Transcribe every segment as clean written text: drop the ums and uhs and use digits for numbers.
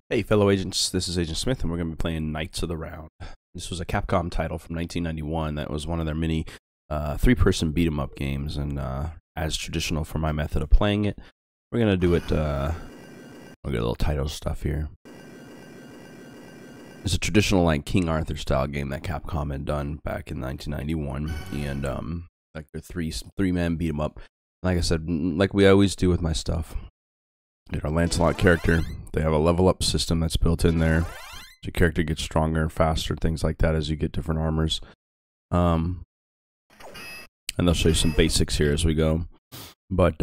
Hey fellow agents, this is Agent Smith and we're going to be playing Knights of the Round. This was a Capcom title from 1991 that was one of their many three-person beat-em-up games, and as traditional for my method of playing it, we're going to do it, we'll get a little title stuff here. It's a traditional like King Arthur style game that Capcom had done back in 1991, and like their three-man beat-em-up. Like I said, like we always do with my stuff. Get our Lancelot character. They have a level up system that's built in there. So your character gets stronger, faster, things like that as you get different armors. And they'll show you some basics here as we go. But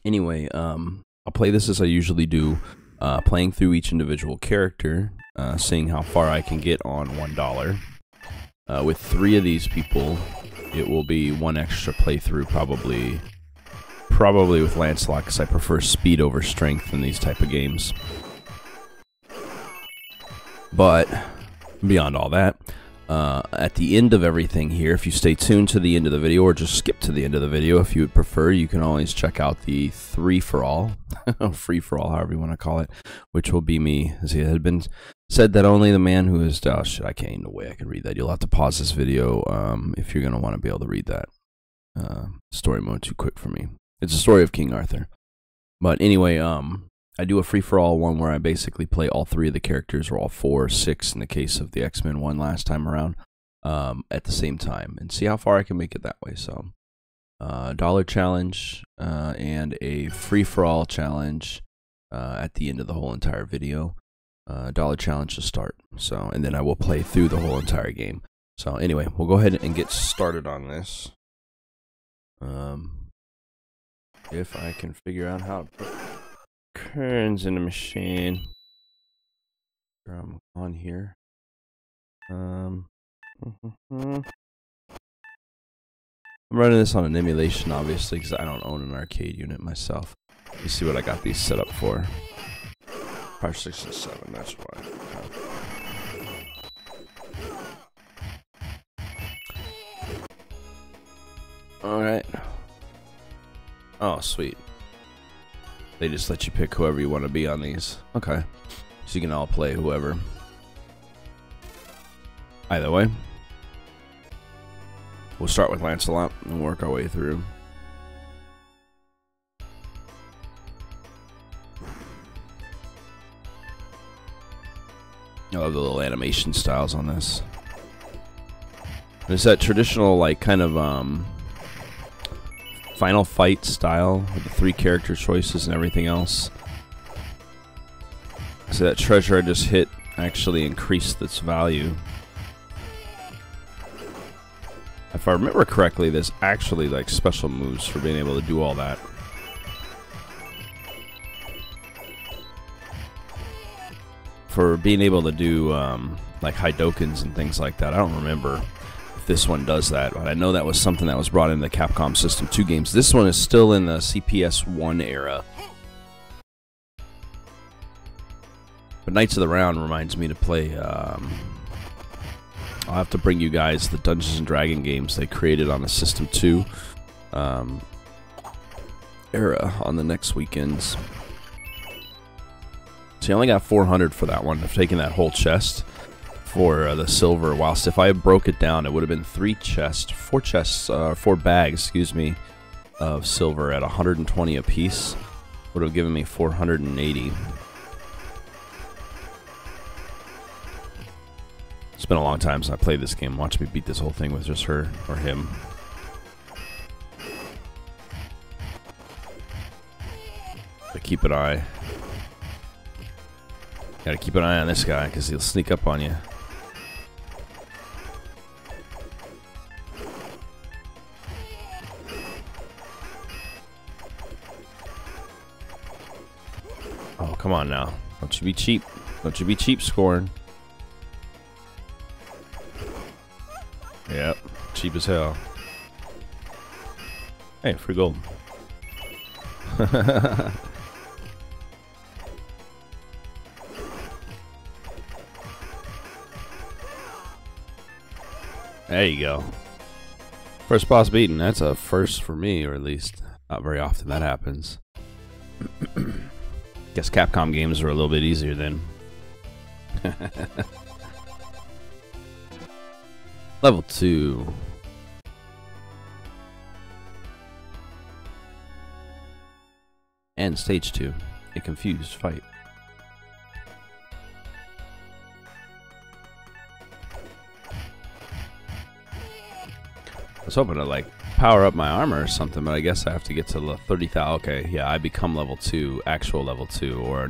anyway, I'll play this as I usually do, playing through each individual character, seeing how far I can get on $1. With 3 of these people, it will be one extra playthrough, probably with Lancelot, because I prefer speed over strength in these type of games. But beyond all that, at the end of everything here, if you stay tuned to the end of the video, or just skip to the end of the video if you would prefer, you can always check out the free-for-all, free-for-all, however you want to call it, which will be me. As it had been said that only the man who is, oh shit, I can't even know way I can read that. You'll have to pause this video if you're going to want to be able to read that. Story mode too quick for me. It's a story of King Arthur. But anyway, I do a free-for-all one where I basically play all 3 of the characters, or all 4 or 6 in the case of the X-Men one last time around, at the same time, and see how far I can make it that way. So, $1 challenge and a free-for-all challenge at the end of the whole entire video. $1 challenge to start. So, and then I will play through the whole entire game. So anyway, we'll go ahead and get started on this. If I can figure out how to put currents in the machine. I'm on here. I'm running this on an emulation, obviously, because I don't own an arcade unit myself. You see what I got these set up for. 5, 6, and 7, that's why. Alright. Oh, sweet. They just let you pick whoever you want to be on these. Okay. So you can all play whoever. Either way. We'll start with Lancelot and work our way through. I love the little animation styles on this. It's that traditional, like, kind of, Final Fight style with the 3 character choices and everything else. So that treasure I just hit actually increased its value. If I remember correctly, there's actually like special moves for being able to do all that. For being able to do like Hadokens and things like that. I don't remember this one does that, but I know that was something that was brought into the Capcom System 2 games. This one is still in the CPS1 era. But Knights of the Round reminds me to play, I'll have to bring you guys the Dungeons & Dragons games they created on the System 2 era on the next weekends. So I only got 400 for that one. I've taken that whole chest for the silver, whilst if I broke it down, it would have been 4 bags, excuse me, of silver at 120 apiece. Would have given me 480. It's been a long time since I played this game. Watch me beat this whole thing with just her or him. But keep an eye. Gotta keep an eye on this guy because he'll sneak up on you. Oh, come on now. Don't you be cheap. Don't you be cheap scoring. Yep. Cheap as hell. Hey, free gold. There you go. First boss beaten. That's a first for me, or at least not very often that happens. Guess Capcom games are a little bit easier then. Level 2. And stage 2. A confused fight. I was hoping to like power up my armor or something, but I guess I have to get to 30,000. Okay, yeah, I become level 2, actual level 2, or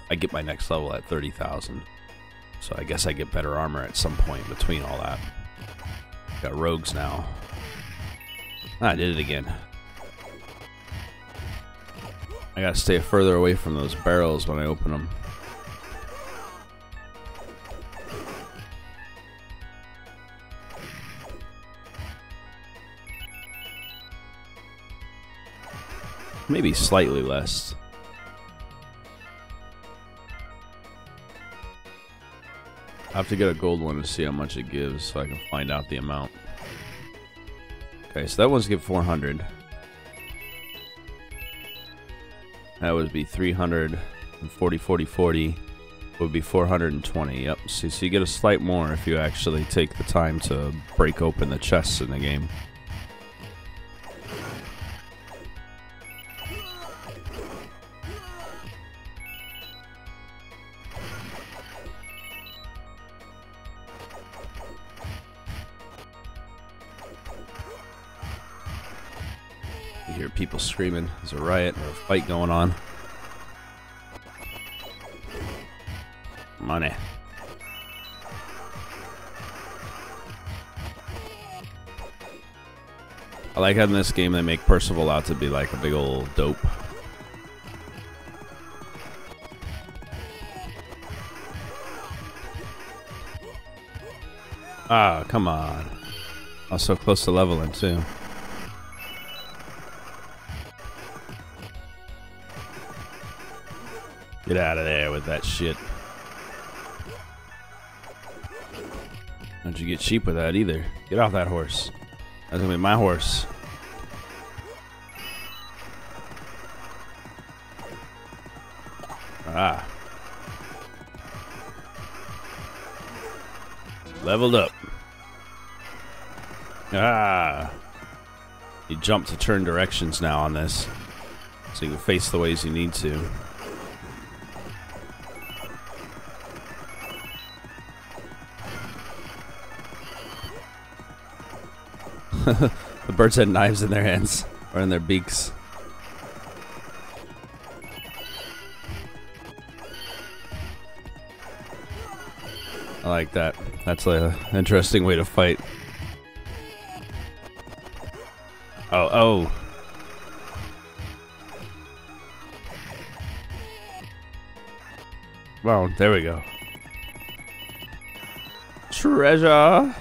I get my next level at 30,000. So I guess I get better armor at some point between all that. Got rogues now. I did it again. I gotta stay further away from those barrels when I open them. Maybe slightly less. I have to get a gold one to see how much it gives so I can find out the amount. Okay, so that one's give 400. That would be 300 and 40, 40, 40 would be 420. Yep, see, so you get a slight more if you actually take the time to break open the chests in the game. You hear people screaming. There's a riot or a fight going on. Money. I like how in this game they make Percival out to be like a big old dope. Ah, come on. I was so close to leveling too. Get out of there with that shit. Don't you get cheap with that either. Get off that horse. That's gonna be my horse. Ah. Leveled up. Ah. You jump to turn directions now on this. So you can face the ways you need to. The birds had knives in their hands or in their beaks. I like that. That's an interesting way to fight. Oh, oh. Well, there we go. Treasure.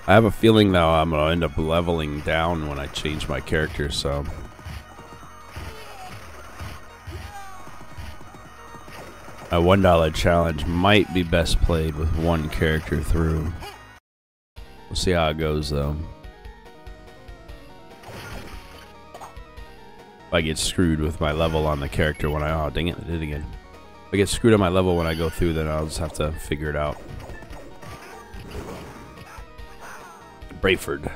I have a feeling though I'm gonna end up leveling down when I change my character, so a $1 challenge might be best played with one character through. We'll see how it goes though. If I get screwed with my level on the character when I, oh dang it, I did it again. If I get screwed on my level when I go through, then I'll just have to figure it out. Brayford.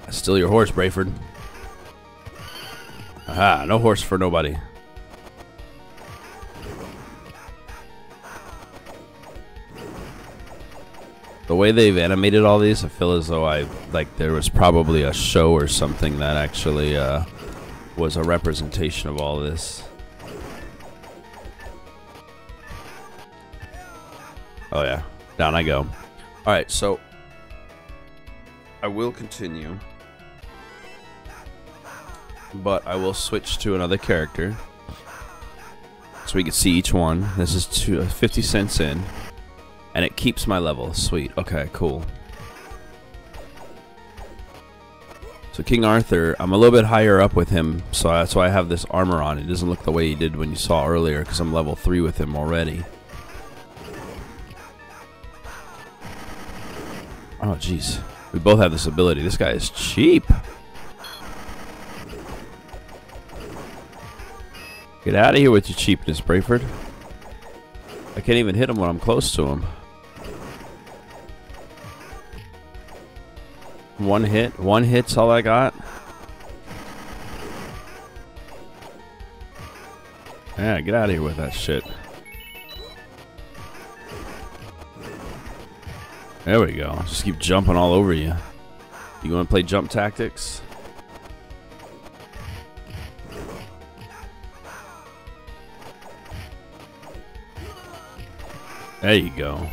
I steal your horse, Brayford. Aha, no horse for nobody. The way they've animated all these, I feel as though there was probably a show or something that actually was a representation of all this. Oh yeah, down I go. Alright, so I will continue, but I will switch to another character so we can see each one. This is 50 cents in, and it keeps my level. Sweet. Okay, cool. So King Arthur, I'm a little bit higher up with him, so that's why I have this armor on. It doesn't look the way he did when you saw earlier, because I'm level 3 with him already. Oh, jeez. We both have this ability. This guy is cheap. Get out of here with your cheapness, Brayford. I can't even hit him when I'm close to him. One hit's all I got. Yeah, get out of here with that shit. There we go. Just keep jumping all over you. You want to play jump tactics? There you go.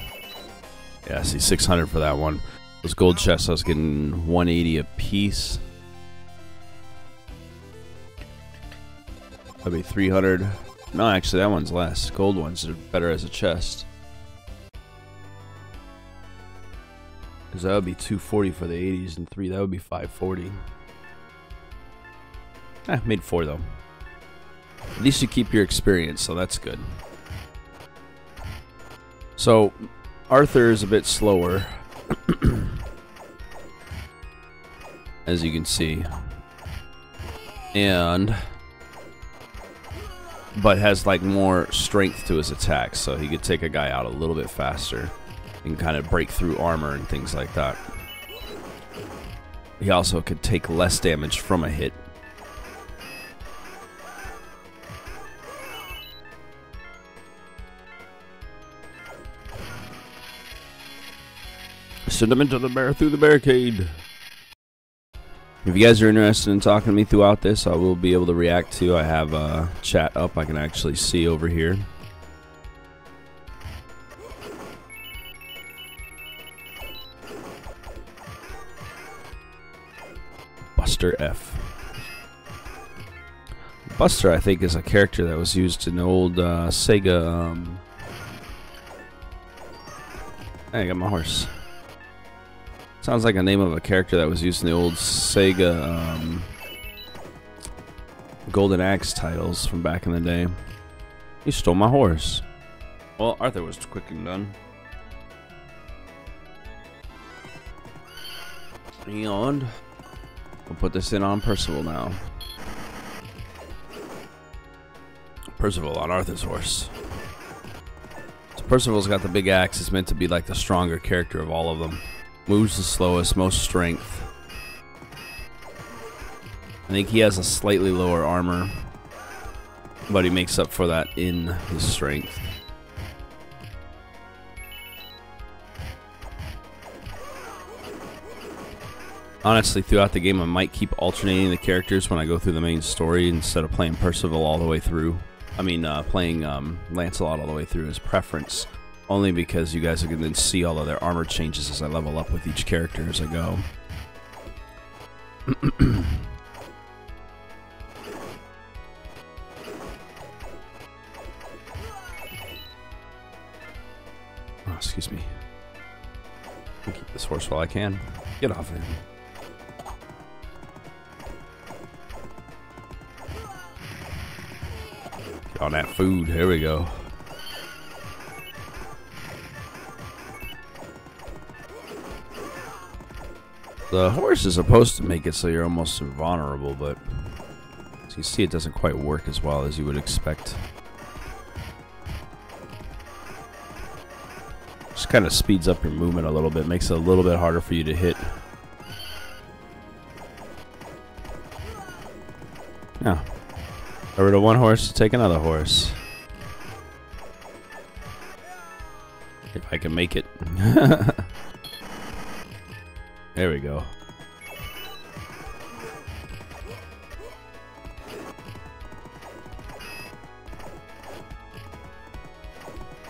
Yeah, see, 600 for that one. Those gold chests, I was getting 180 a piece. That'd be 300. No, actually, that one's less. Gold ones are better as a chest. Because that would be 240 for the 80s, and 3, that would be 540. Made 4 though. At least you keep your experience, so that's good. So, Arthur is a bit slower, as you can see, but has like more strength to his attacks, so he could take a guy out a little bit faster and kind of break through armor and things like that. He also could take less damage from a hit. Send him into the through the barricade. If you guys are interested in talking to me throughout this, I will be able to react to. I have a chat up I can actually see over here. Buster F. Buster, I think, is a character that was used in the old Sega. Hey, I got my horse. Sounds like a name of a character that was used in the old Sega Golden Axe titles from back in the day. He stole my horse. Well, Arthur was quick and done. And we'll put this in on Percival now. Percival on Arthur's horse. So Percival's got the big axe. It's meant to be like the stronger character of all of them. Moves the slowest, most strength. I think he has a slightly lower armor, but he makes up for that in his strength. Honestly, throughout the game, I might keep alternating the characters when I go through the main story instead of playing Percival all the way through. I mean, playing Lancelot all the way through as preference. Only because you guys are going to see all of their armor changes as I level up with each character as I go. Oh, excuse me. I'll keep this horse while I can. Get off it. Get on that food. Here we go. The horse is supposed to make it so you're almost invulnerable, but as you see, it doesn't quite work as well as you would expect. Just kind of speeds up your movement a little bit, makes it a little bit harder for you to hit. Now, get rid of one horse to take another horse. If I can make it. There we go.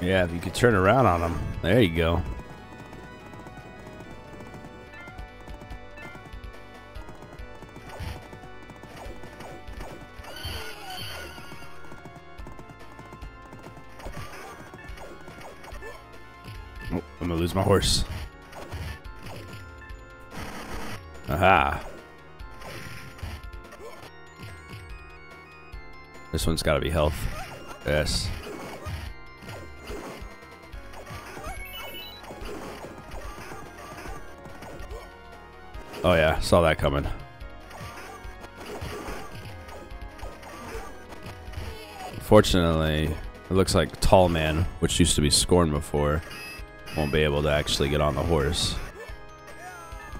Yeah, if you could turn around on them. There you go. Oh, I'm gonna lose my horse. Aha. This one's gotta be health. Yes. Oh yeah, saw that coming. Fortunately, it looks like Tall Man, which used to be Scorn before, won't be able to actually get on the horse.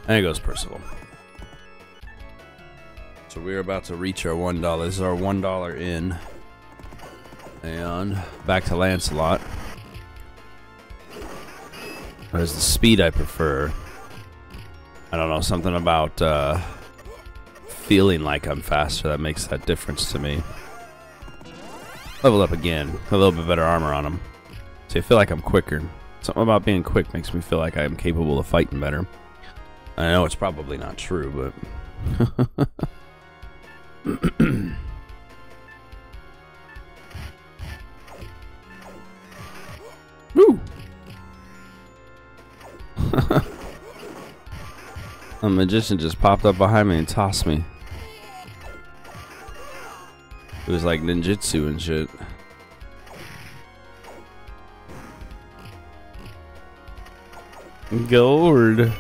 And there goes Percival. So we're about to reach our $1. This is our $1 in. And back to Lancelot. There's the speed I prefer. I don't know, something about feeling like I'm faster that makes that difference to me. Leveled up again. A little bit better armor on him. So I feel like I'm quicker. Something about being quick makes me feel like I'm capable of fighting better. I know it's probably not true, but... Woo! A magician just popped up behind me and tossed me. It was like ninjutsu and shit. Gourd.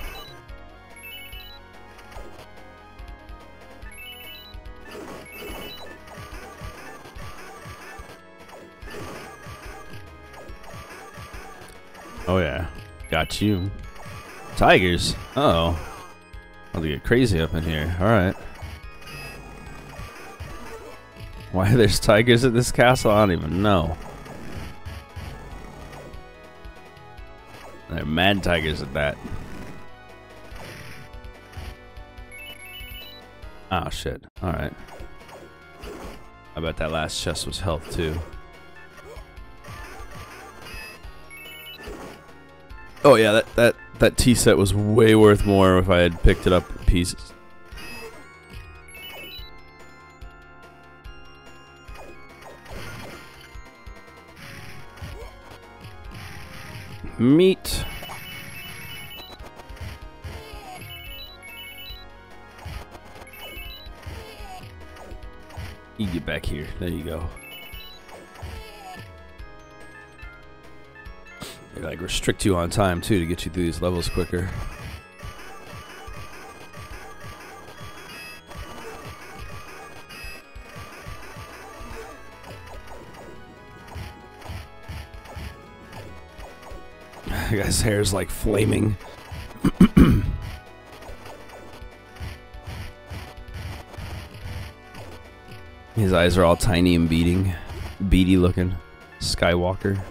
Oh yeah, got you. Tigers. Uh-oh. I'll get crazy up in here. Alright. Why there's tigers at this castle? I don't even know. They're mad tigers at that. Oh shit. Alright. I bet that last chest was health too. Oh yeah, that tea set was way worth more if I had picked it up in pieces. Meat. You get back here. There you go. They like restrict you on time too to get you through these levels quicker. That guy's hair is like flaming. His eyes are all tiny and beady looking. Skywalker.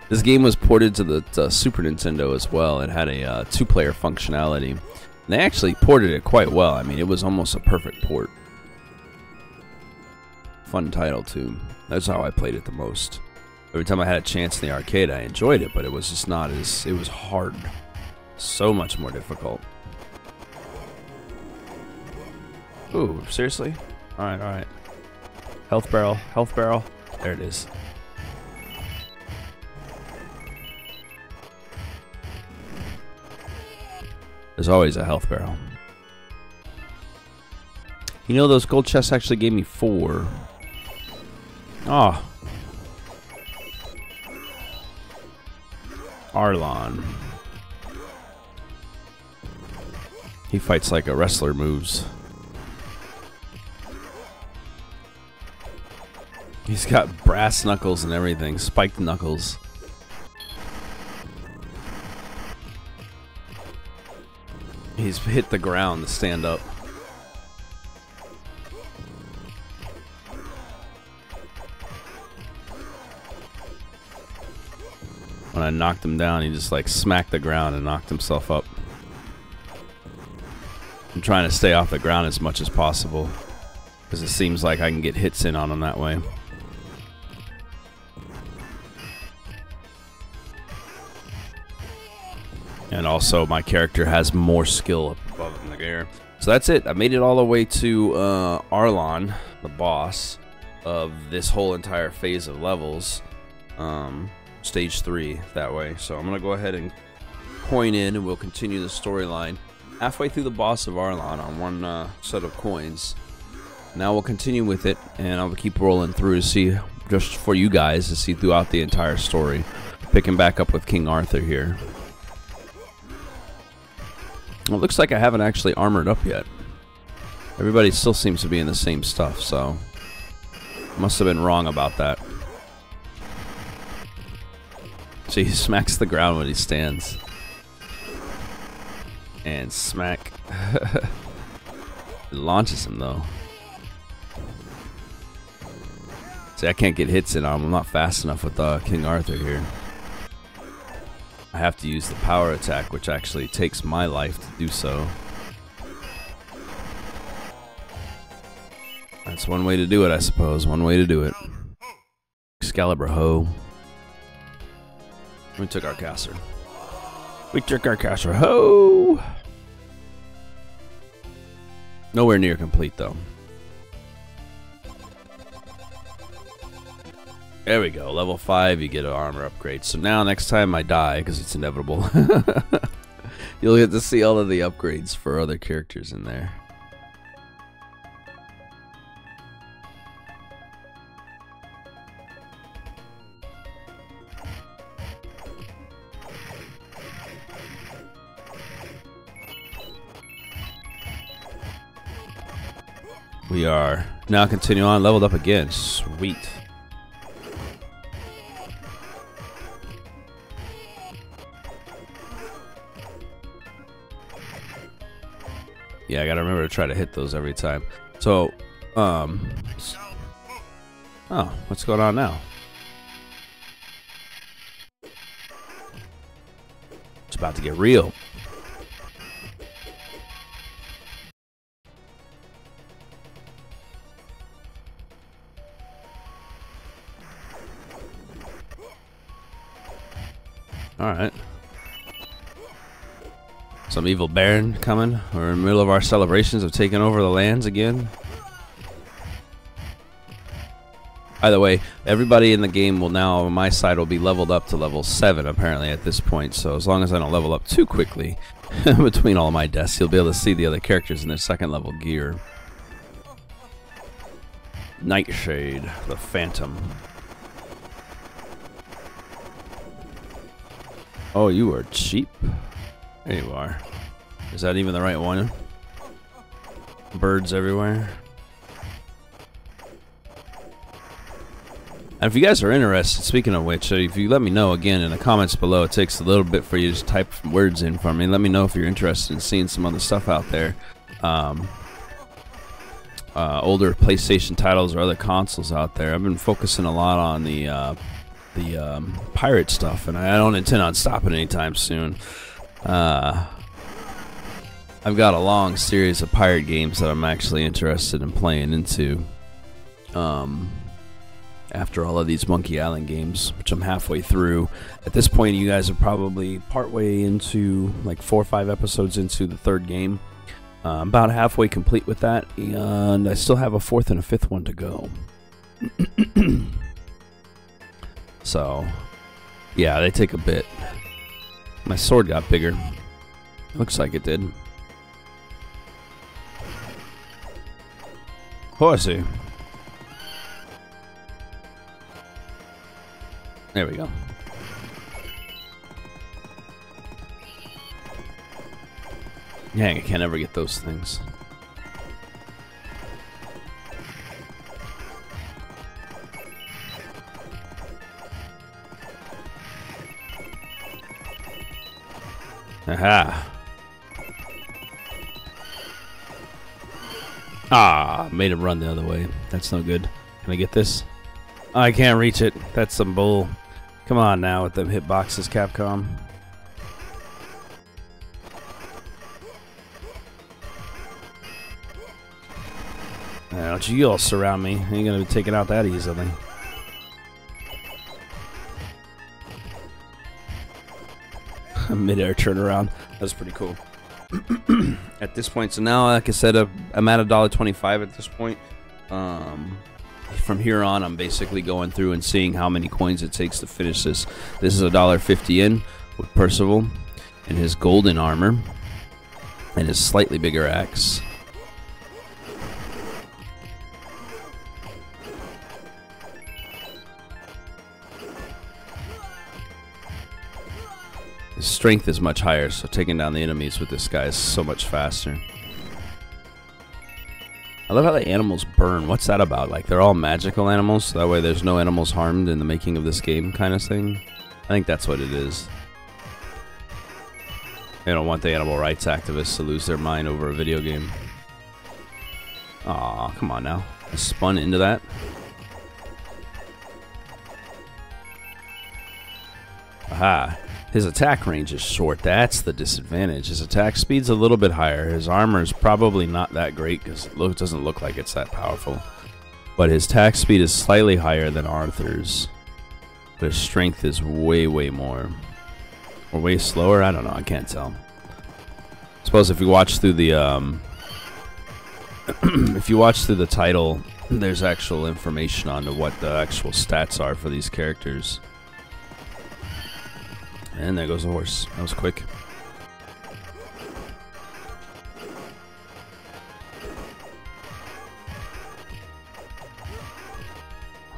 This game was ported to the Super Nintendo as well. It had a two-player functionality. And they actually ported it quite well. I mean, it was almost a perfect port. Fun title too. That's how I played it the most. Every time I had a chance in the arcade, I enjoyed it, but it was just not as... It was hard. So much more difficult. Ooh, seriously? Alright, alright. Health barrel, health barrel. There it is. There's always a health barrel. You know, those gold chests actually gave me 4. Oh. Arlon. He fights like a wrestler moves. He's got brass knuckles and everything, spiked knuckles. He's hit the ground to stand up. When I knocked him down, he just like smacked the ground and knocked himself up. I'm trying to stay off the ground as much as possible, because it seems like I can get hits in on him that way. And also, my character has more skill up above in the air. So that's it. I made it all the way to Arlon, the boss of this whole entire phase of levels. Stage 3, that way. So I'm going to go ahead and coin in, and we'll continue the storyline. Halfway through the boss of Arlon on one set of coins. Now we'll continue with it, and I'll keep rolling through to see, just for you guys, to see throughout the entire story. Picking back up with King Arthur here. Well, it looks like I haven't actually armored up yet. Everybody still seems to be in the same stuff, so Must have been wrong about that. So he smacks the ground when he stands. And smack. It launches him though. See, I can't get hits in on him. I'm not fast enough with King Arthur here. I have to use the power attack, which actually takes my life to do so. That's one way to do it, I suppose. One way to do it. Excalibur ho. We took our caster. We took our caster ho. Nowhere near complete though. There we go. Level 5, you get an armor upgrade. So now next time I die, because it's inevitable, you'll get to see all of the upgrades for other characters in there. We are now continue on, leveled up again. Sweet. Yeah, I gotta remember to try to hit those every time. So, oh, what's going on now? It's about to get real. Alright. Some evil baron coming. We're in the middle of our celebrations of taking over the lands again. By the way, everybody in the game will now, on my side, will be leveled up to level 7 apparently at this point. So as long as I don't level up too quickly between all my deaths, you'll be able to see the other characters in their second level gear. Nightshade, the Phantom. Oh, you are cheap. There you are. Is that even the right one? Birds everywhere. And if you guys are interested, speaking of which, if you let me know again in the comments below, it takes a little bit for you to type some words in for me. Let me know if you're interested in seeing some other stuff out there. Older PlayStation titles or other consoles out there. I've been focusing a lot on the pirate stuff, and I don't intend on stopping anytime soon. I've got a long series of pirate games that I'm actually interested in playing into after all of these Monkey Island games, which I'm halfway through. At this point, you guys are probably partway into, like 4 or 5 episodes into the 3rd game. I'm about halfway complete with that, and I still have a 4th and a 5th one to go. So, yeah, they take a bit. My sword got bigger. Looks like it did. Horsey. There we go. Dang, I can't ever get those things. Aha. Ah, made him run the other way. That's no good. Can I get this? Oh, I can't reach it. That's some bull. Come on now with them hitboxes, Capcom. Don't you all surround me. I ain't gonna be taken out that easily. Mid-air turnaround. That was pretty cool. At this point, so now, like I said, I'm at $1.25 at this point. From here on, I'm basically going through and seeing how many coins it takes to finish this. This is $1.50 in with Percival and his golden armor and his slightly bigger axe. His strength is much higher, so taking down the enemies with this guy is so much faster. I love how the animals burn. What's that about? Like, they're all magical animals, so that way there's no animals harmed in the making of this game kind of thing? I think that's what it is. They don't want the animal rights activists to lose their mind over a video game. Aw, come on now. I spun into that. Aha. His attack range is short. That's the disadvantage. His attack speed's a little bit higher. His armor's probably not that great because it doesn't look like it's that powerful. But his attack speed is slightly higher than Arthur's. But his strength is way, way more. Or way slower? I don't know. I can't tell. I suppose if you watch through the if you watch through the title, there's actual information on what the actual stats are for these characters. And there goes the horse. That was quick.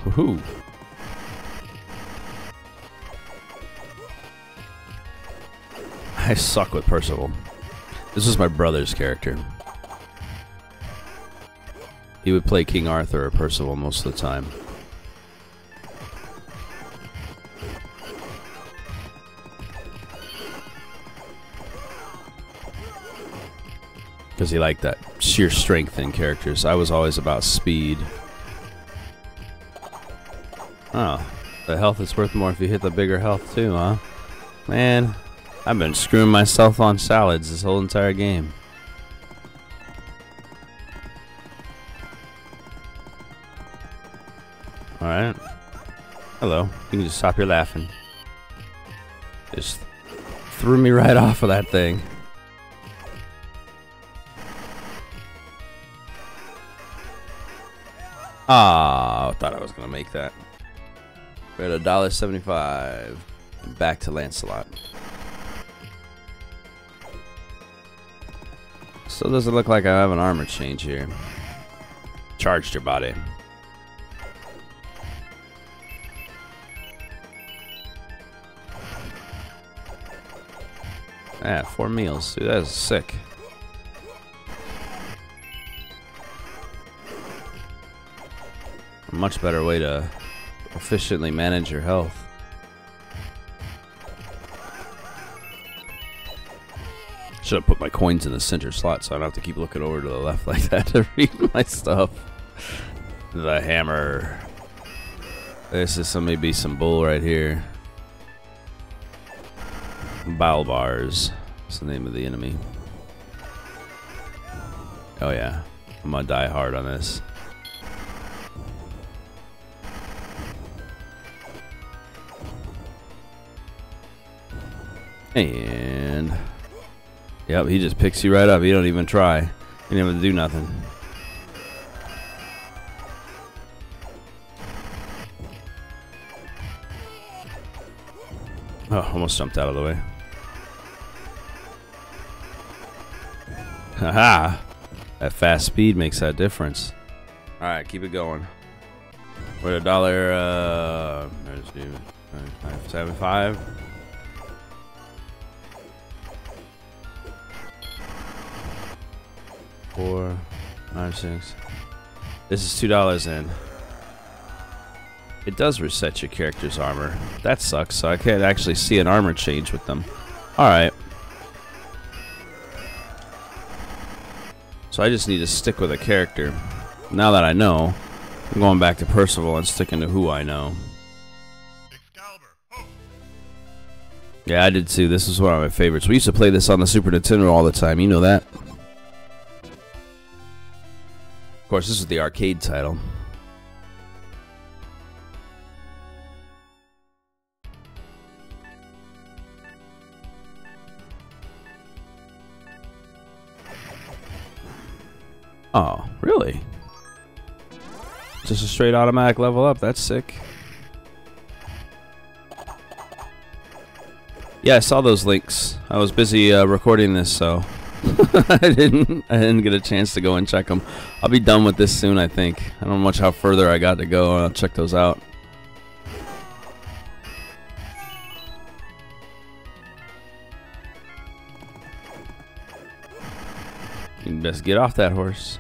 Woohoo! I suck with Percival. This is my brother's character. He would play King Arthur or Percival most of the time. Because he liked that sheer strength in characters. I was always about speed. Oh, the health is worth more if you hit the bigger health too, huh? Man, I've been screwing myself on salads this whole entire game. Alright. Hello. You can just stop your laughing. Just threw me right off of that thing. Ah, I thought I was gonna make that. We're at $1.75. Back to Lancelot. Still doesn't look like I have an armor change here. Charged your body. Yeah, 4 meals. Dude, that is sick. A much better way to efficiently manage your health. Should have put my coins in the center slot so I don't have to keep looking over to the left like that to read my stuff. The hammer. This is maybe some bull right here. Balbars. That's the name of the enemy. Oh yeah. I'm gonna die hard on this. And yep, he just picks you right up. He don't even try. He didn't even do nothing. Oh, almost jumped out of the way. Haha! That fast speed makes that difference. Alright, keep it going. We're at $1.75. 4, 9, 6. This is $2 in. It does reset your character's armor. That sucks, so I can't actually see an armor change with them. Alright. So I just need to stick with a character. Now that I know, I'm going back to Percival and sticking to who I know. Yeah, I did too. This is one of my favorites. We used to play this on the Super Nintendo all the time. You know that. Of course, this is the arcade title. Oh, really? Just a straight automatic level up. That's sick. Yeah, I saw those links. I was busy recording this, so I didn't get a chance to go and check them. I'll be done with this soon, I think. I don't know much how further I got to go. I'll check those out. You can best get off that horse.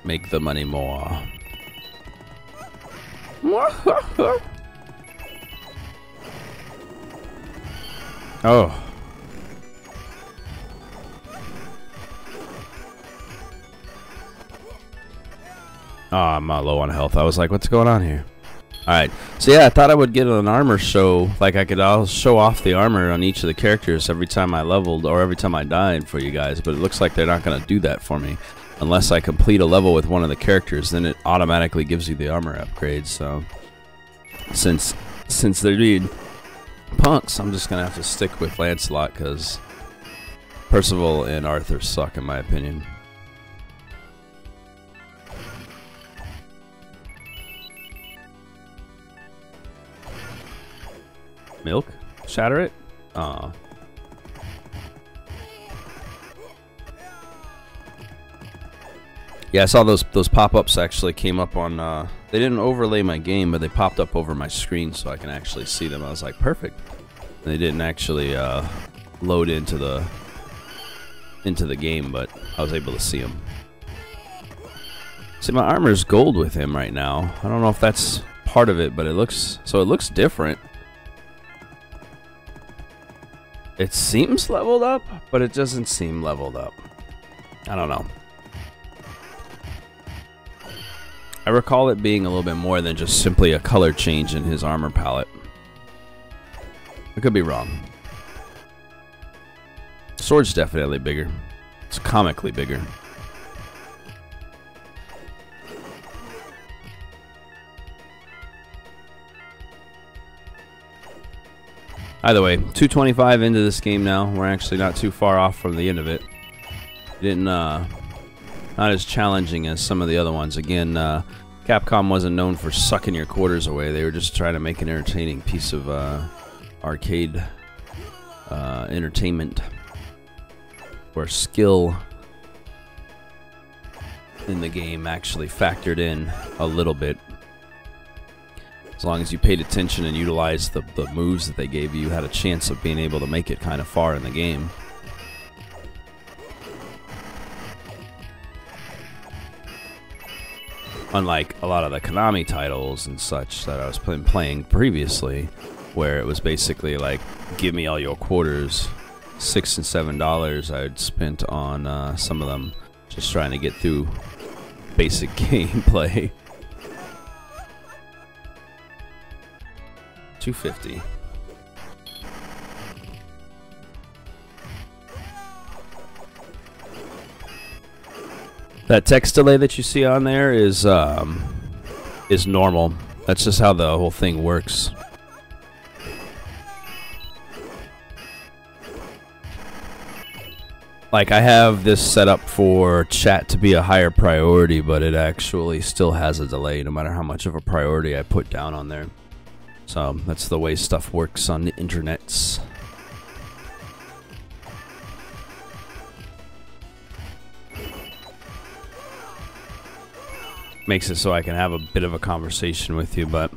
make the money more. Oh. Oh, I'm low on health. I was like, what's going on here? Alright, so yeah, I thought I would get an armor show. Like, I could all show off the armor on each of the characters every time I leveled or every time I died for you guys, but it looks like they're not going to do that for me. Unless I complete a level with one of the characters, then it automatically gives you the armor upgrade. So, since they're being punks, I'm just going to have to stick with Lancelot, because Percival and Arthur suck in my opinion. Milk? Shatter it? Aw. Yeah, I saw those pop-ups actually came up on, they didn't overlay my game, but they popped up over my screen so I can actually see them. I was like, perfect. And they didn't actually load into the game, but I was able to see them. See, my armor's gold with him right now. I don't know if that's part of it, but it looks different. It seems leveled up, but it doesn't seem leveled up. I don't know. I recall it being a little bit more than just simply a color change in his armor palette. I could be wrong. Sword's definitely bigger. It's comically bigger. Either way, 225 into this game now. We're actually not too far off from the end of it. Not as challenging as some of the other ones. Again, Capcom wasn't known for sucking your quarters away. They were just trying to make an entertaining piece of arcade entertainment, where skill in the game actually factored in a little bit. As long as you paid attention and utilized the moves that they gave you, you had a chance of being able to make it kind of far in the game. Unlike a lot of the Konami titles and such that I was playing previously, where it was basically like, give me all your quarters. $6 and $7 I'd spent on some of them just trying to get through basic gameplay. 250. That text delay that you see on there is normal. That's just how the whole thing works. Like, I have this set up for chat to be a higher priority, but it actually still has a delay no matter how much of a priority I put down on there. So that's the way stuff works on the internets. Makes it so I can have a bit of a conversation with you, but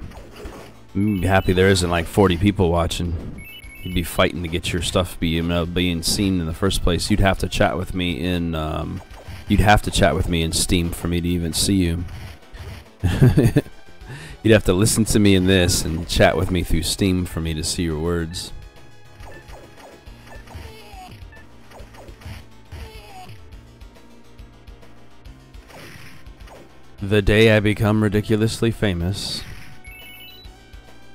I'm happy there isn't like 40 people watching. You'd be fighting to get your stuff being seen in the first place. You'd have to chat with me in Steam for me to even see you. You'd have to listen to me in this and chat with me through Steam for me to see your words. The day I become ridiculously famous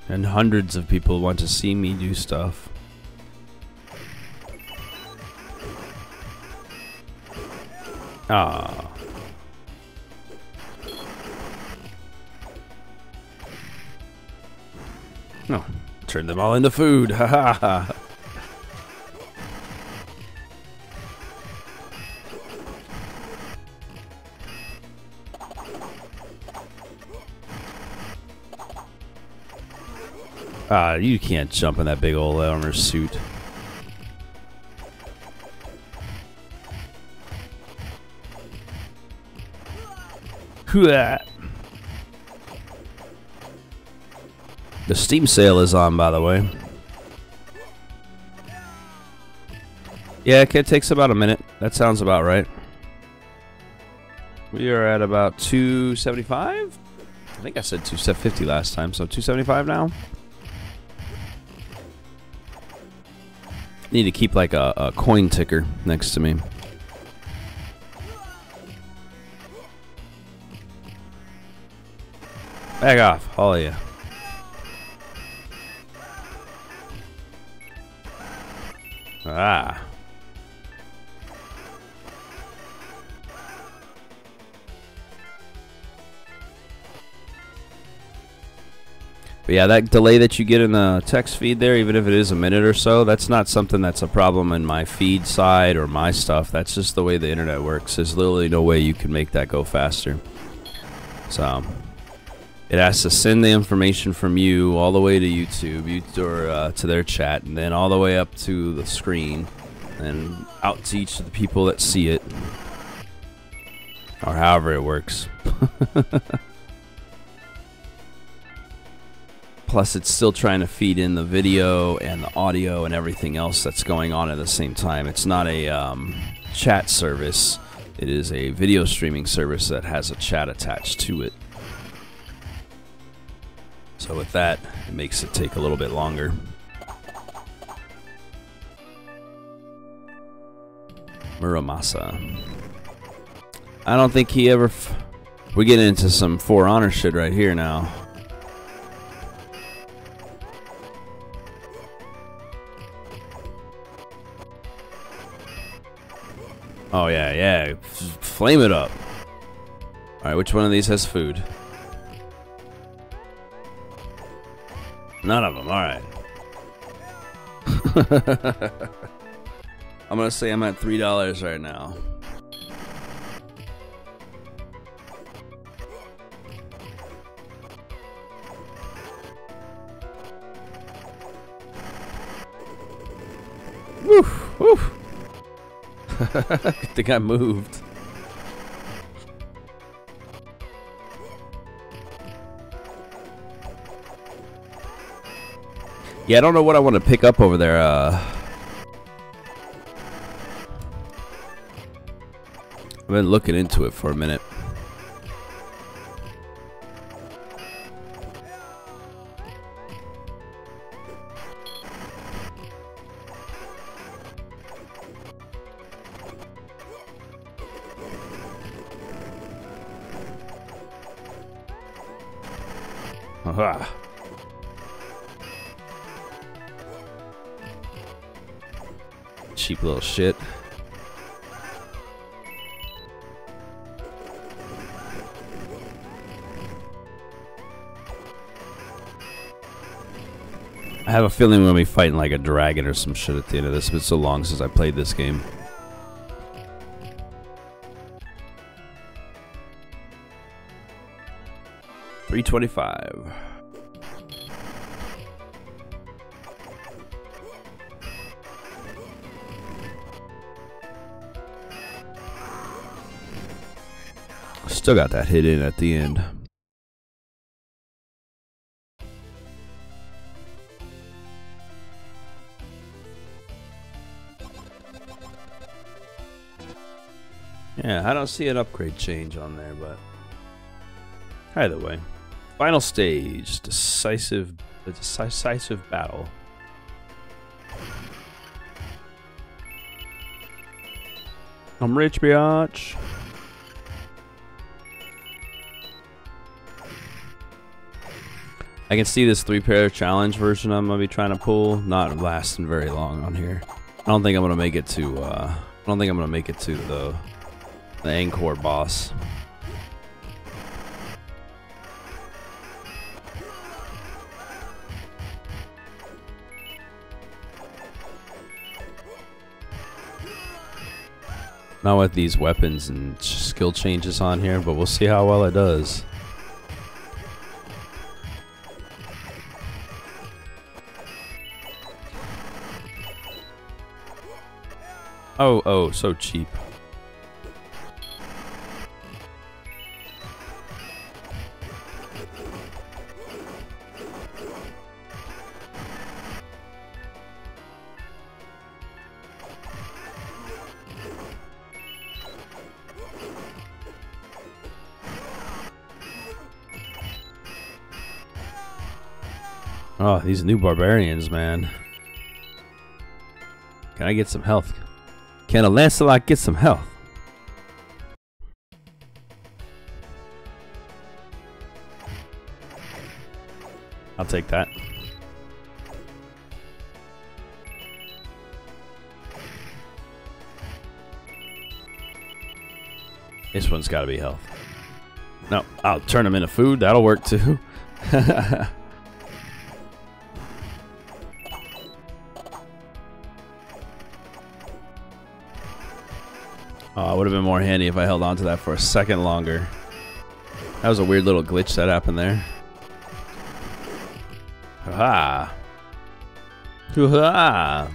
and hundreds of people want to see me do stuff. Ah. No, turn them all into food. Ha ha ha. You can't jump in that big old armor suit. The Steam sale is on, by the way. Yeah, it takes about a minute. That sounds about right. We are at about 275. I think I said 250 last time, so 275 now. Need to keep like a coin ticker next to me. Back off, all of you. Ah. But yeah, that delay that you get in the text feed there, even if it is a minute or so, that's not something that's a problem in my feed side or my stuff. That's just the way the internet works. There's literally no way you can make that go faster. So it has to send the information from you all the way to YouTube or to their chat, and then all the way up to the screen and out to each of the people that see it, or however it works. Plus, it's still trying to feed in the video and the audio and everything else that's going on at the same time. It's not a chat service. It is a video streaming service that has a chat attached to it. So with that, it makes it take a little bit longer. Muramasa. I don't think he ever... We're getting into some For Honor shit right here now. Oh, yeah, yeah. Flame it up. Alright, which one of these has food? None of them, alright. I'm gonna say I'm at $3 right now. Woof, woof. I think I moved. Yeah, I don't know what I want to pick up over there. I've been looking into it for a minute. Aha. Cheap little shit. I have a feeling we're gonna be fighting like a dragon or some shit at the end of this. It's been so long since I played this game. $3.25. Still got that hit in at the end. Yeah, I don't see an upgrade change on there, but either way. Final stage, decisive battle. I'm rich, biatch. I can see this 3-pair challenge version I'm gonna be trying to pull not lasting very long on here. I don't think I'm gonna make it to. I don't think I'm gonna make it to the Angkor boss. Not with these weapons and skill changes on here, but we'll see how well it does. Oh, so cheap. Oh, these new barbarians, man. Can I get some health? Can a Lancelot get some health? I'll take that. This one's got to be health. No, I'll turn them into food. That'll work too. Oh, it would have been more handy if I held on to that for a second longer. That was a weird little glitch that happened there. Ha! Ha!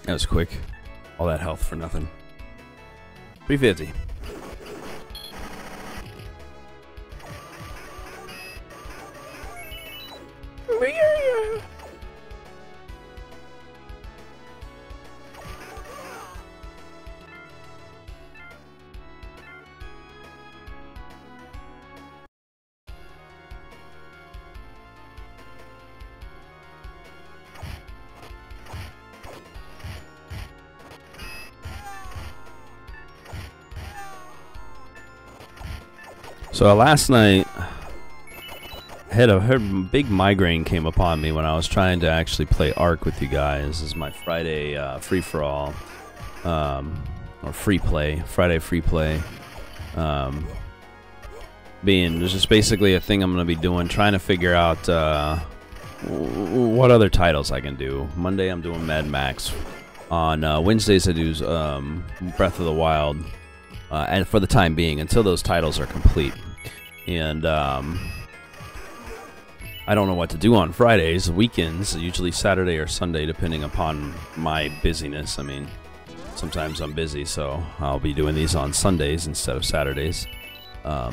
That was quick. All that health for nothing. 350. So last night, I had a big migraine came upon me when I was trying to actually play Ark with you guys. This is my Friday free-for-all, or free play, Friday free play. There's just basically a thing I'm going to be doing, trying to figure out what other titles I can do. Monday I'm doing Mad Max. On Wednesdays I do Breath of the Wild. And for the time being, until those titles are complete. And I don't know what to do on Fridays. Weekends, usually Saturday or Sunday, depending upon my busyness. I mean, sometimes I'm busy, so I'll be doing these on Sundays instead of Saturdays. I'll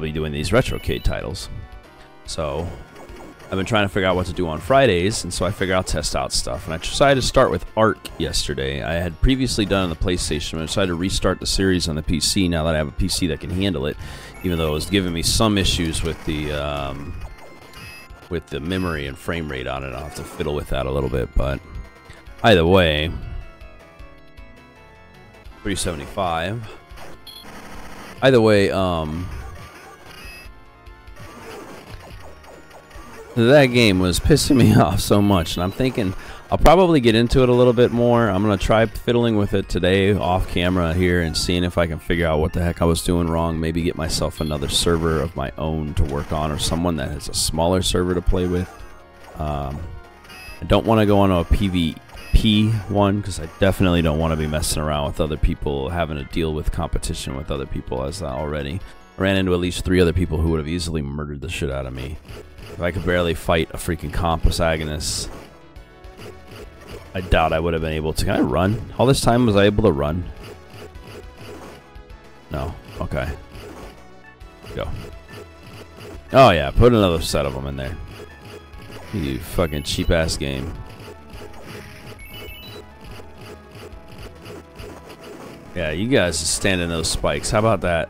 be doing these Retrocade titles. So I've been trying to figure out what to do on Fridays, and so I figured I'll test out stuff. And I decided to start with Ark yesterday. I had previously done it on the PlayStation, but I decided to restart the series on the PC now that I have a PC that can handle it, even though it was giving me some issues with the memory and frame rate on it. I'll have to fiddle with that a little bit, but either way, 375. Either way, that game was pissing me off so much, and I'm thinking I'll probably get into it a little bit more. I'm going to try fiddling with it today off camera here and seeing if I can figure out what the heck I was doing wrong. Maybe get myself another server of my own to work on, or someone that has a smaller server to play with. I don't want to go on a PvP one because I definitely don't want to be messing around with other people, having to deal with competition with other people, as I already ran into at least 3 other people who would have easily murdered the shit out of me. If I could barely fight a freaking compass agonist, I doubt I would have been able to. Can I run? All this time was I able to run? No. Okay. Go. Oh yeah, put another set of them in there. You fucking cheap ass game. Yeah, you guys just stand in those spikes. How about that?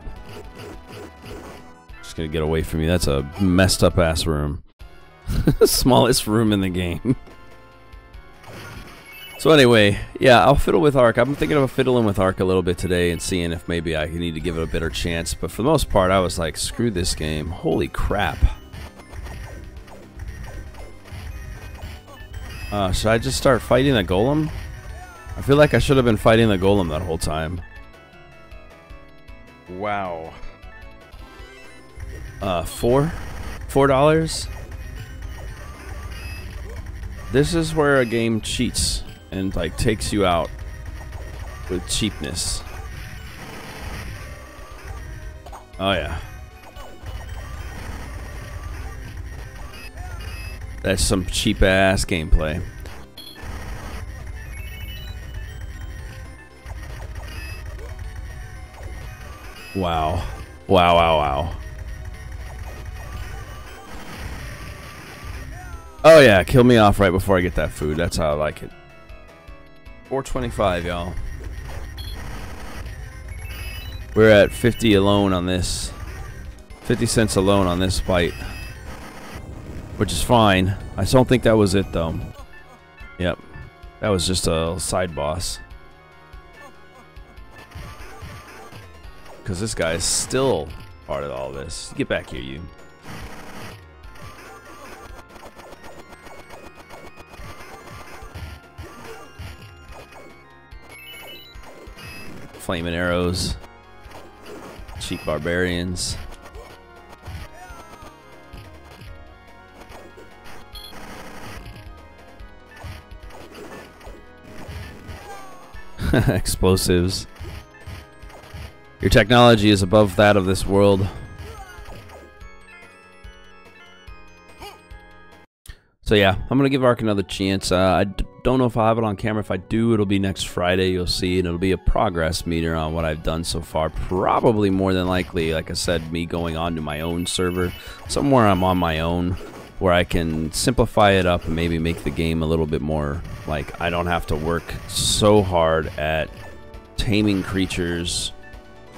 Just gonna get away from you. That's a messed up ass room. Smallest room in the game. So anyway, yeah, I'll fiddle with Ark. I'm thinking of fiddling with Ark a little bit today and seeing if maybe I need to give it a better chance. But for the most part, I was like, screw this game. Holy crap. Should I just start fighting the golem? I feel like I should have been fighting the golem that whole time. Wow. $4? This is where a game cheats and like takes you out with cheapness. Oh yeah. That's some cheap ass gameplay. Wow. Wow, wow, wow. Oh yeah, kill me off right before I get that food. That's how I like it. $4.25, y'all. We're at 50 alone on this. 50 cents alone on this fight. Which is fine. I don't think that was it, though. Yep. That was just a side boss. Because this guy is still part of all this. Get back here, you. Flaming arrows. Cheap barbarians. Explosives. Your technology is above that of this world. So yeah, I'm gonna give Ark another chance. I don't know if I'll have it on camera. If I do, it'll be next Friday. You'll see it. It'll be a progress meter on what I've done so far. Probably more than likely, like I said, me going on to my own server. Somewhere I'm on my own, where I can simplify it up and maybe make the game a little bit more like I don't have to work so hard at taming creatures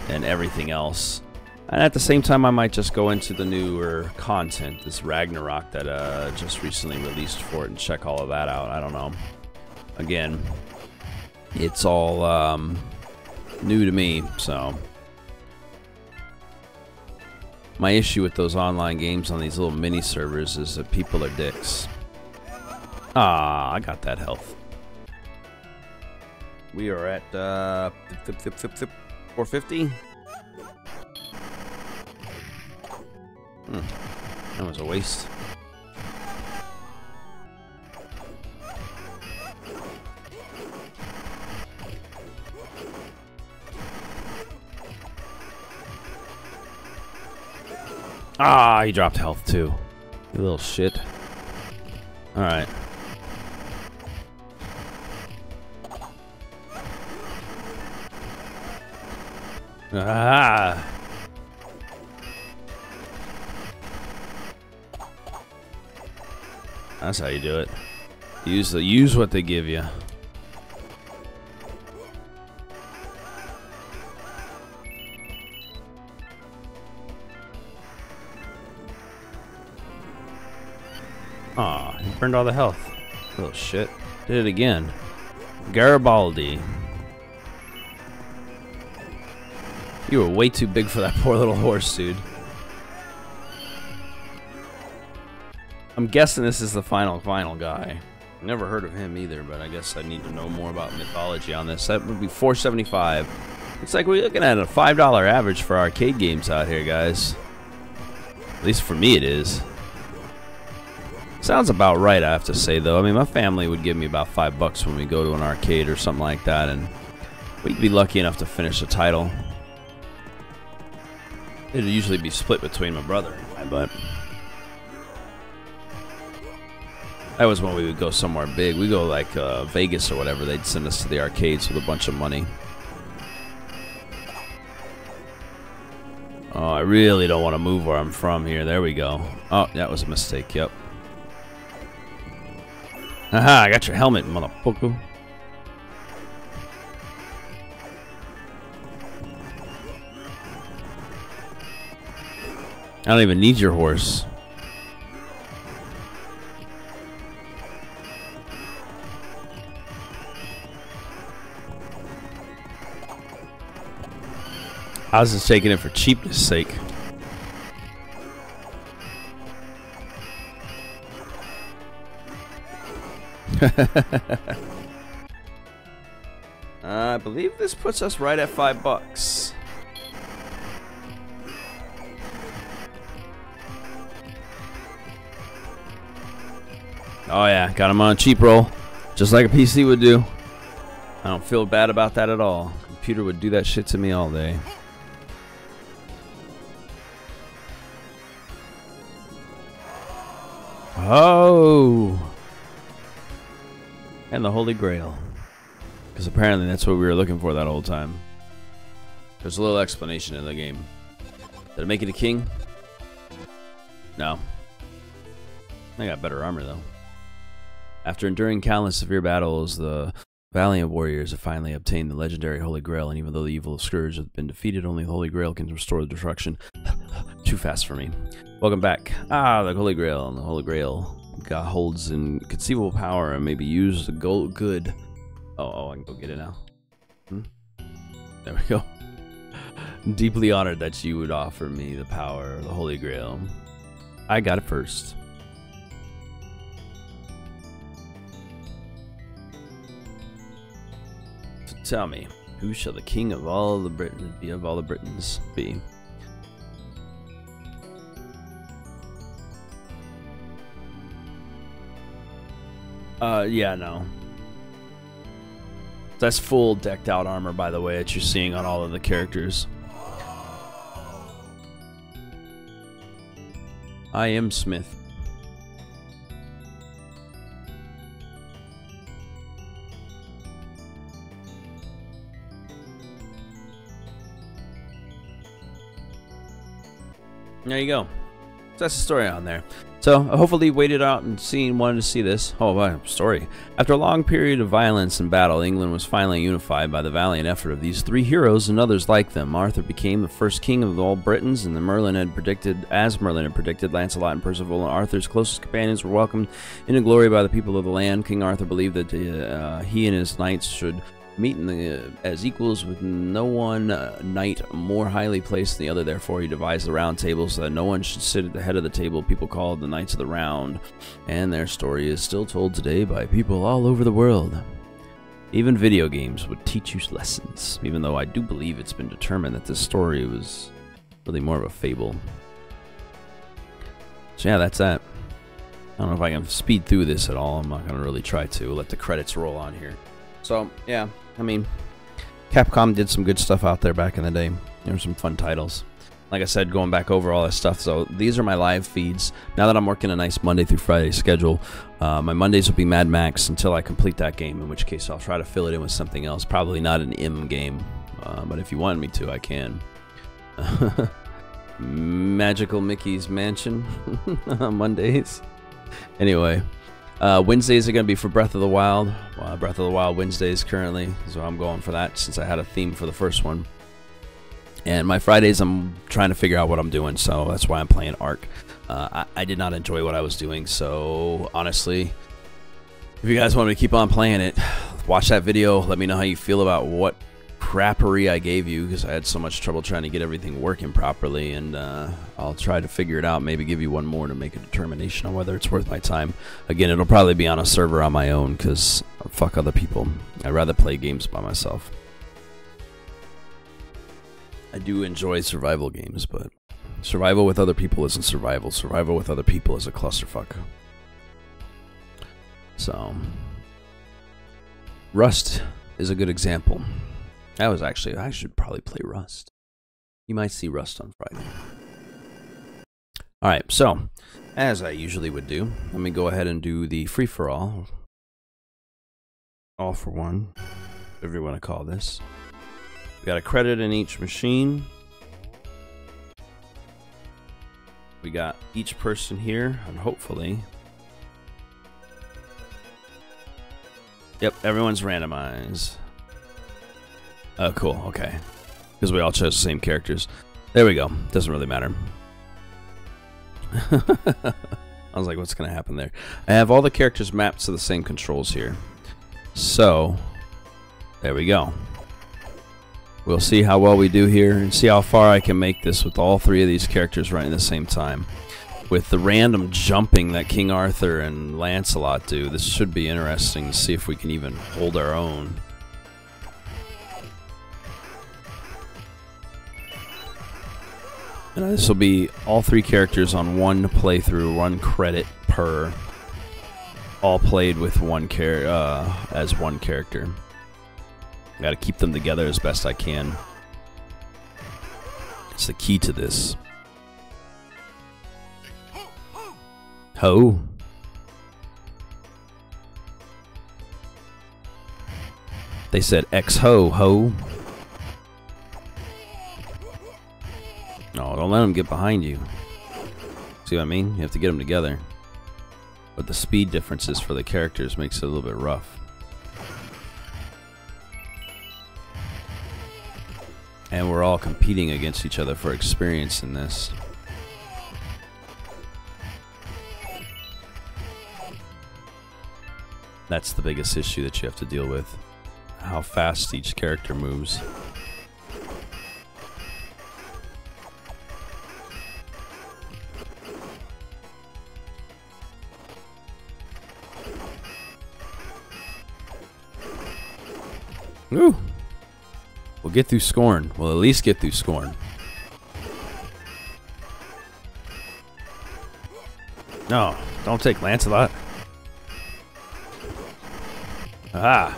and everything else. And at the same time, I might just go into the newer content, this Ragnarok that just recently released for it, and check all of that out. I don't know. Again, it's all new to me, so. My issue with those online games on these little mini servers is that people are dicks. Ah, I got that health. We are at 450. That was a waste. Ah, he dropped health too. You little shit. Alright. Ah! That's how you do it. Use what they give you. Aw, he burned all the health. Little shit. Did it again. Garibaldi. You were way too big for that poor little horse, dude. I'm guessing this is the final guy. Never heard of him either, but I guess I need to know more about mythology on this. That would be $4.75. Looks like we're looking at a $5 average for arcade games out here, guys. At least for me it is. Sounds about right, I have to say, though. I mean, my family would give me about $5 when we go to an arcade or something like that, and we'd be lucky enough to finish a title. It'd usually be split between my brother and I, but that was when we would go somewhere big. We go like Vegas or whatever. They'd send us to the arcades with a bunch of money. Oh, I really don't want to move where I'm from here. There we go. Oh, that was a mistake. Yep. Haha, I got your helmet, motherfucker. I don't even need your horse. I was just taking it for cheapness' sake. I believe this puts us right at $5. Oh yeah, got him on a cheap roll, just like a PC would do. I don't feel bad about that at all. Computer would do that shit to me all day. Oh! And the Holy Grail. Because apparently that's what we were looking for that whole time. There's a little explanation in the game. Did it make it a king? No. I got better armor though. After enduring countless severe battles, the Valiant warriors have finally obtained the legendary Holy Grail, and even though the evil Scourge has been defeated, only the Holy Grail can restore the destruction. Too fast for me. Welcome back. Ah, the Holy Grail. And the Holy Grail God holds inconceivable power and may be used to go good. Oh, I can go get it now. There we go. Deeply honored that you would offer me the power of the Holy Grail. I got it first. So tell me, who shall the king of all the Britons be? Of all the Britons be? Yeah, no. That's full decked out armor, by the way, that you're seeing on all of the characters. I am Smith. There you go. So that's the story on there. So hopefully waited out and wanted to see this. Oh, wow, story. After a long period of violence and battle, England was finally unified by the valiant effort of these three heroes and others like them. Arthur became the first king of all Britons, and Merlin had predicted, Lancelot and Percival and Arthur's closest companions were welcomed into glory by the people of the land. King Arthur believed that he and his knights should meet as equals, with no one knight more highly placed than the other. Therefore he devised the round table so that no one should sit at the head of the table. People called the Knights of the Round, and their story is still told today by people all over the world. Even video games would teach you lessons, even though I do believe it's been determined that this story was really more of a fable. So yeah, that's that. I don't know if I can speed through this at all. I'm not going to really try to. Let the credits roll on here. So, yeah, I mean, Capcom did some good stuff out there back in the day. There were some fun titles. Like I said, going back over all this stuff. So, these are my live feeds. Now that I'm working a nice Monday through Friday schedule, my Mondays will be Mad Max until I complete that game, in which case I'll try to fill it in with something else. Probably not an M game, but if you want me to, I can. Magical Mickey's Mansion on Mondays. Anyway. Wednesdays are going to be for Breath of the Wild. Breath of the Wild Wednesdays currently, so I'm going for that since I had a theme for the first one. And my Fridays, I'm trying to figure out what I'm doing, so that's why I'm playing Ark. I did not enjoy what I was doing, so honestly, if you guys want me to keep on playing it, watch that video. Let me know how you feel about what crappery I gave you, because I had so much trouble trying to get everything working properly, and I'll try to figure it out, maybe give you one more to make a determination on whether it's worth my time. Again, it'll probably be on a server on my own, because fuck other people. I'd rather play games by myself. I do enjoy survival games, but survival with other people isn't survival. Survival with other people is a clusterfuck. So, Rust is a good example. I should probably play Rust. You might see Rust on Friday. Alright, so, as I usually would do, let me go ahead and do the free-for-all. All for one, whatever you want to call this. We got a credit in each machine. We got each person here, and hopefully... Yep, everyone's randomized. Oh, cool, okay. Because we all chose the same characters. There we go. Doesn't really matter. I was like, what's going to happen there? I have all the characters mapped to the same controls here. So, there we go. We'll see how well we do here and see how far I can make this with all three of these characters running at the same time. With the random jumping that King Arthur and Lancelot do, this should be interesting to see if we can even hold our own. And this will be all three characters on one playthrough, one credit per, all played with one as one character. Got to keep them together as best I can. It's the key to this. Ho. They said X-ho, ho. No, don't let them get behind you. See what I mean? You have to get them together. But the speed differences for the characters makes it a little bit rough. And we're all competing against each other for experience in this. That's the biggest issue that you have to deal with. How fast each character moves. Woo! We'll get through Scorn. We'll at least get through Scorn. No, don't take Lancelot. Aha!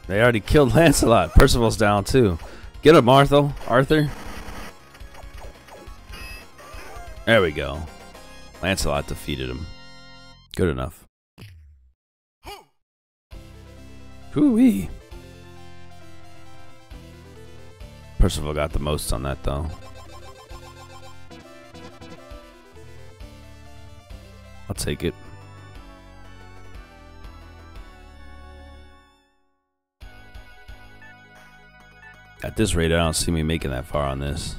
They already killed Lancelot. Percival's down too. Get him, Arthur. There we go. Lancelot defeated him. Good enough. Hoo-wee. Percival got the most on that though. I'll take it. At this rate, I don't see me making that far on this.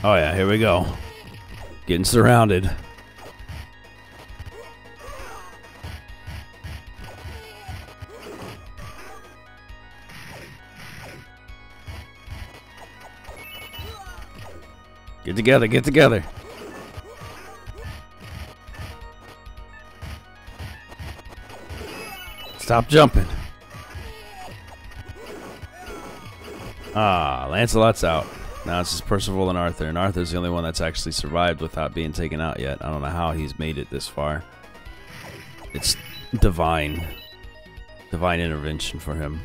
Oh yeah, here we go. Getting surrounded. Get together, get together. Stop jumping. Ah, Lancelot's out. Now it's just Percival and Arthur, and Arthur's the only one that's actually survived without being taken out yet. I don't know how he's made it this far. It's divine intervention for him.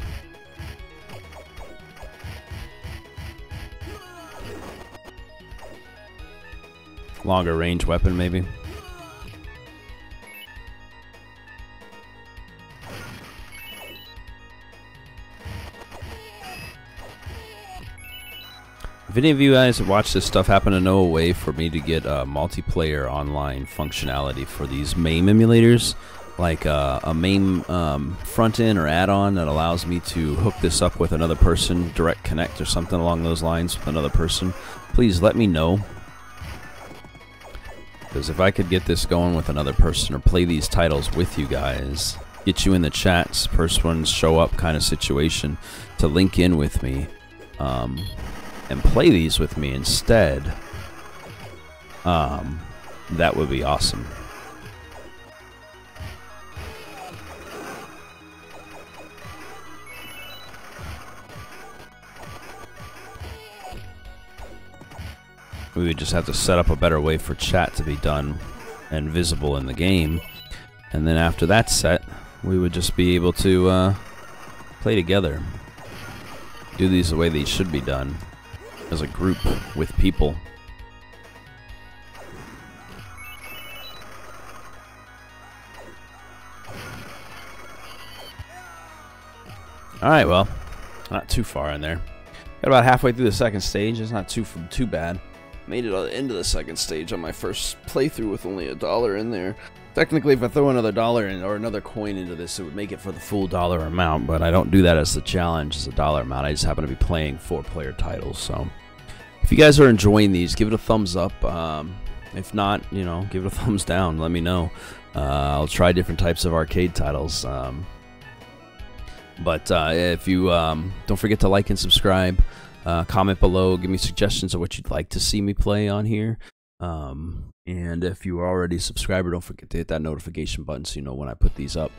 Longer range weapon, maybe. If any of you guys watch this stuff happen to know a way for me to get multiplayer online functionality for these MAME emulators, like a MAME front end or add-on that allows me to hook this up with another person, direct connect or something along those lines with another person, please let me know. Because if I could get this going with another person or play these titles with you guys, get you in the chats, first ones show up kind of situation to link in with me, and play these with me instead, that would be awesome. We would just have to set up a better way for chat to be done and visible in the game, and then after that's set, we would just be able to play together, do these the way these should be done, as a group with people. Alright, well, not too far in there. Got about halfway through the second stage. It's not too bad. Made it at the end of the second stage on my first playthrough with only $1 in there. Technically, if I throw another $1 in or another coin into this, it would make it for the full dollar amount, but I don't do that as the challenge, as a dollar amount. I just happen to be playing 4-player titles, so if you guys are enjoying these, give it a thumbs up. If not, you know, give it a thumbs down. Let me know. I'll try different types of arcade titles. But if you don't forget to like and subscribe, comment below, give me suggestions of what you'd like to see me play on here. And if you are already a subscriber, don't forget to hit that notification button so you know when I put these up.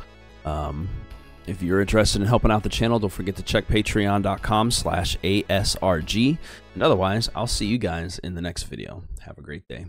If you're interested in helping out the channel, don't forget to check patreon.com/ASRG. And otherwise, I'll see you guys in the next video. Have a great day.